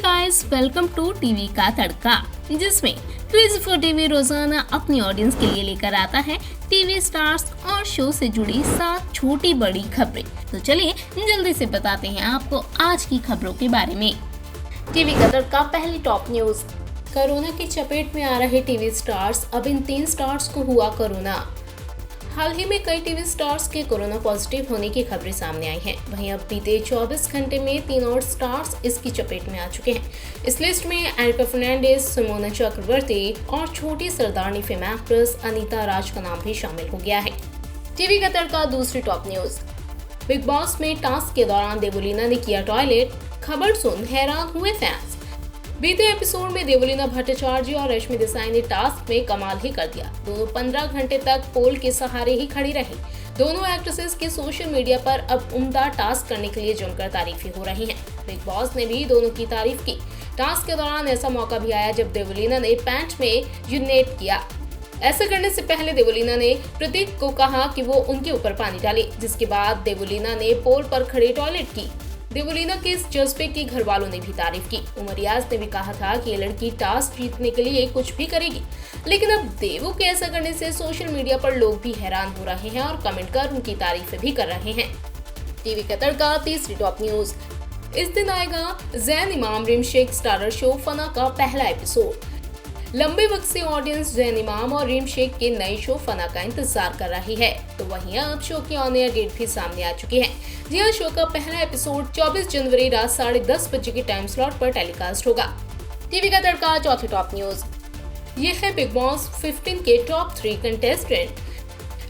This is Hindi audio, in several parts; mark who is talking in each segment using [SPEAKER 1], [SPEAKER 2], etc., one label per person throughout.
[SPEAKER 1] गाइस, वेलकम टू टीवी का तड़का, जिसमें क्रेज़ी फॉर टीवी रोजाना अपनी ऑडियंस के लिए लेकर आता है टीवी स्टार्स और शो से जुड़ी 7 छोटी बड़ी खबरें। तो चलिए जल्दी से बताते हैं आपको आज की खबरों के बारे में। टीवी का तड़का पहली टॉप न्यूज। कोरोना की चपेट में आ रहे टीवी स्टार्स, अब इन 3 स्टार्स को हुआ कोरोना। हाल ही में कई टीवी स्टार्स के कोरोना पॉजिटिव होने की खबरें सामने आई हैं। वहीं अब बीते 24 घंटे में 3 और स्टार्स इसकी चपेट में आ चुके हैं। इस लिस्ट में एरिका फर्नांडिस, सुमोना चक्रवर्ती और छोटी सरदारनी फेम एक्ट्रेस अनीता राज का नाम भी शामिल हो गया है। टीवी का तड़का दूसरी टॉप न्यूज। बिग बॉस में टास्क के दौरान देवोलीना ने किया टॉयलेट, खबर सुन हैरान हुए फैंस। बीते एपिसोड में देवोलीना भट्टाचार्य और रश्मि देसाई ने टास्क में कमाल ही कर दिया। दोनों 15 घंटे तक पोल के सहारे ही खड़ी रही। दोनों एक्ट्रेसेस की सोशल मीडिया पर अब उम्दा टास्क करने के लिए जमकर तारीफें हो रही हैं। बिग बॉस ने भी दोनों की तारीफ की। टास्क के दौरान ऐसा मौका भी आया जब देवोलीना ने पैंट में यूरिनेट किया। ऐसा करने से पहले देवोलीना ने प्रतीक को कहा कि वो उनके ऊपर पानी डाले, जिसके बाद देवोलीना ने पोल पर खड़े टॉयलेट की। देवोलीना के इस जज्बे की घर वालों ने भी तारीफ की। उमर रियाज ने भी कहा था कि ये लड़की टास्क जीतने के लिए कुछ भी करेगी। लेकिन अब देवो के ऐसा करने से सोशल मीडिया पर लोग भी हैरान हो रहे हैं और कमेंट कर उनकी तारीफें भी कर रहे हैं। टीवी का तड़का तीसरी टॉप न्यूज। इस दिन आएगा जैन इमाम रिम शेख स्टारर शो फना का पहला एपिसोड। लंबे वक्त से ऑडियंस जैन इमाम और रीम शेख के नए शो फना का इंतजार कर रही है। तो वहीं अब शो की ऑन एयर डेट भी सामने आ चुकी है। जी हाँ, शो का पहला एपिसोड 24 जनवरी रात 10:30 बजे के टाइम स्लॉट पर टेलीकास्ट होगा। टीवी का तड़का चौथी टॉप न्यूज। ये है बिग बॉस 15 के टॉप 3 कंटेस्टेंट।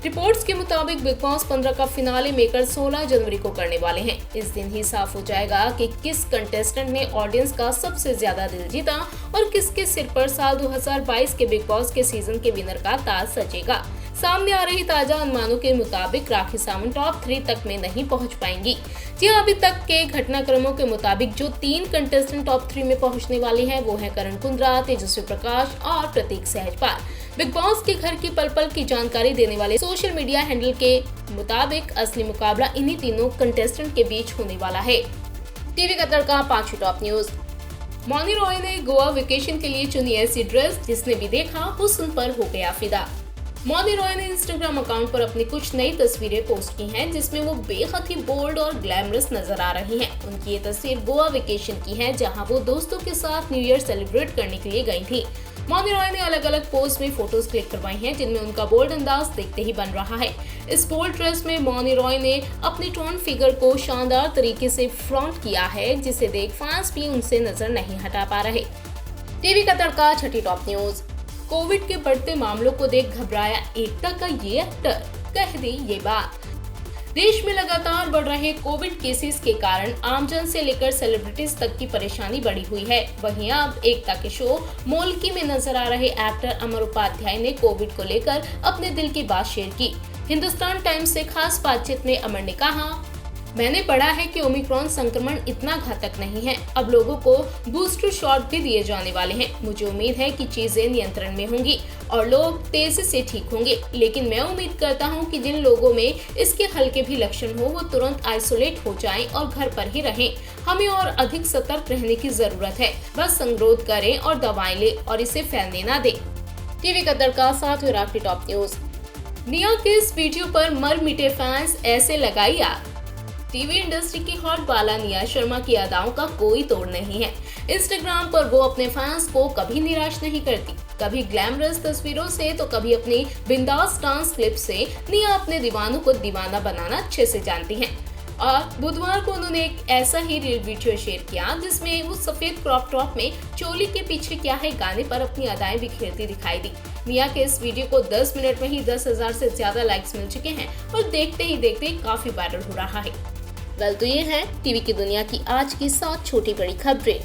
[SPEAKER 1] रिपोर्ट्स के मुताबिक बिग बॉस 15 का फिनाले मेकर 16 जनवरी को करने वाले हैं। इस दिन ही साफ हो जाएगा कि किस कंटेस्टेंट ने ऑडियंस का सबसे ज्यादा दिल जीता और किसके सिर पर साल 2022 के बिग बॉस के सीजन के विनर का ताज सजेगा। सामने आ रही ताजा अनुमानों के मुताबिक राखी सावंत टॉप 3 तक में नहीं पहुंच पाएंगी। जी अभी तक के घटनाक्रमों के मुताबिक जो 3 कंटेस्टेंट टॉप 3 में पहुंचने वाले हैं वो है करण कुंद्रा, तेजस्वी प्रकाश और प्रतीक सहजपाल। बिग बॉस के घर की पल पल की जानकारी देने वाले सोशल मीडिया हैंडल के मुताबिक असली मुकाबला इन्हीं तीनों कंटेस्टेंट के बीच होने वाला है। टीवी का तड़का पांचवी टॉप न्यूज। मौनी रॉय ने गोवा वेकेशन के लिए चुनी ऐसी ड्रेस जिसने भी देखा हुस्न पर हो गया फिदा। मौनी रॉय ने इंस्टाग्राम अकाउंट पर अपनी कुछ नई तस्वीरें पोस्ट की हैं, जिसमें वो बेहद ही बोल्ड और ग्लैमरस नजर आ रही हैं। उनकी ये तस्वीर गोवा वेकेशन की है, जहां वो दोस्तों के साथ न्यू ईयर सेलिब्रेट करने के लिए गई थी। मौनी रॉय ने अलग अलग पोज में फोटोज क्लिक करवाई हैं, जिनमें उनका बोल्ड अंदाज देखते ही बन रहा है। इस बोल्ड ड्रेस में मौनी रॉय ने अपनी टोन फिगर को शानदार तरीके से फ्रंट किया है, जिसे देख फैंस भी उनसे नजर नहीं हटा पा रहे। टीवी का तड़का छठी टॉप न्यूज। कोविड के बढ़ते मामलों को देख घबराया एकता का ये एक्टर, कह दी ये बात। देश में लगातार बढ़ रहे कोविड केसेस के कारण आमजन से लेकर सेलिब्रिटीज तक की परेशानी बढ़ी हुई है। वहीं अब एकता के शो मोलकी में नजर आ रहे एक्टर अमर उपाध्याय ने कोविड को लेकर अपने दिल की बात शेयर की। हिंदुस्तान टाइम्स से खास बातचीत में अमर ने कहा, मैंने पढ़ा है कि ओमिक्रॉन संक्रमण इतना घातक नहीं है। अब लोगों को बूस्टर शॉट भी दिए जाने वाले हैं। मुझे उम्मीद है कि चीजें नियंत्रण में होंगी और लोग तेजी से ठीक होंगे। लेकिन मैं उम्मीद करता हूं कि जिन लोगों में इसके हल्के भी लक्षण हो वो तुरंत आइसोलेट हो जाएं और घर पर ही रहें। हमें और अधिक सतर्क रहने की जरूरत है। बस संगरोध करें और दवाएं लें और इसे फैलने ना दें। टीवी का तड़का सातवीं और आखिरी टॉप न्यूज। निया के इस वीडियो पर मर मिटे फैंस ऐसे लगाई आग। टीवी इंडस्ट्री की हॉट बाला निया शर्मा की अदाओं का कोई तोड़ नहीं है। इंस्टाग्राम पर वो अपने फैंस को कभी निराश नहीं करती। कभी ग्लैमरस तस्वीरों से तो कभी अपनी बिंदास डांस क्लिप से निया अपने दीवानों को दीवाना बनाना अच्छे से जानती हैं। और बुधवार को उन्होंने एक ऐसा ही रील वीडियो शेयर किया, जिसमें वो सफेद क्रॉप टॉप में चोली के पीछे क्या है गाने पर अपनी अदाएं बिखेरती दिखाई दी। निया के इस वीडियो को 10 मिनट में ही 10,000 से ज्यादा लाइक्स मिल चुके हैं और देखते ही देखते काफी वायरल हो रहा है। तो ये है टीवी की दुनिया की आज की 7 छोटी बड़ी खबरें।